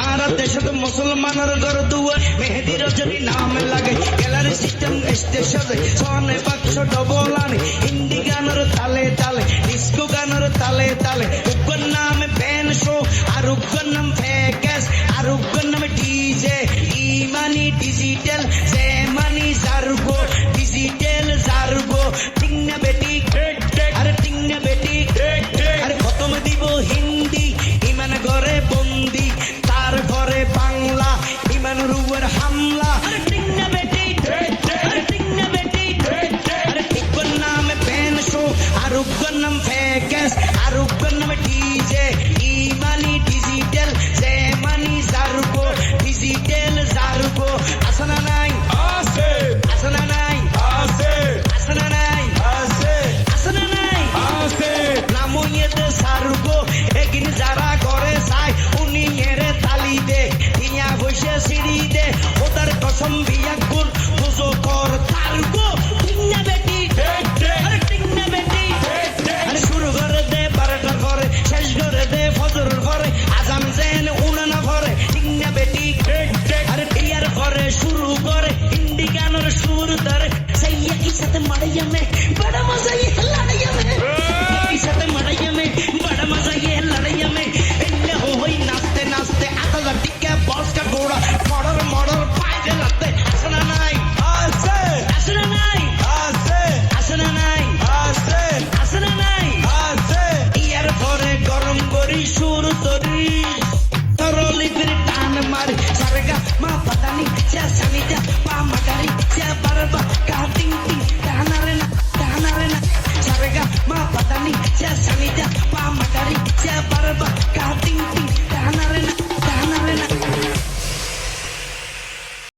আর দেশত মুসলমানের ঘর দুয়ার মেহেদি রজনী নাম লাগে গ্যালারি সিস্টেম স্টেশনে সনে বাক্স ডবল আনে হিন্দি গানের তালে তালে ডিস্কো গানের তালে তালে উগ্র নাম ফ্যান শো আর উগ্র নাম ফ্যাকাস আর উগ্র নাম ডিজে ইমানি ডিজিটাল সেমানি জারগো ডিজিটাল জারগো ঠিক না বেটি আরে ঠিক না বেটি আরে খতম দিব হিন্দি ইমান ঘরে বন্দি তার ঘরে বাংলা ইমান রুয়ের হামলা আরে ঠিক না বেটি আরে ঠিক না বেটি আরে উগ্র নাম ফ্যান শো আর উগ্র নাম ফ্যাকাস আর উগ্র নাম ডিজে ইমানি ডিজিটাল সেমানি জারগো ডিজিটাল জারগো আসনা নাই আছে আসনা নাই আছে আসনা নাই আছে আসনা নাই আছে নামইয়েতে সারগো এগিন যারা করে চাই উনি এরে তালি দে ইয়া বসে সিঁড়ি দে ওদের কসম বিয়া গুণ বুঝো কর তারগো ঠিক না বেটি আরে ঠিক না বেটি আরে শুরু করে দে 12টার ঘরে শেষ করে দে ফজরের ঘরে আজান জেন উনানা ঘরে ঠিক না বেটি আরে টিয়ার ঘরে শুরু করে হিন্দি গানের সুর ধরে সাইয়া ইসাতে মারিয়া মে বড় মজা ये लड़ाइया में इसाते मारिया में बड़ा मजा ये लड़ाइया में इन्ने हो नाचते नाचते आता लटिका बॉस का घोड़ा मॉडल मॉडल पाए लगते असना नहीं আছে असना नहीं আছে असना नहीं আছে असना नहीं আছে ইয়ার ঘরে গরম করি সুর তরি তরলি ফির টান মারি সারেগা মা পাতানি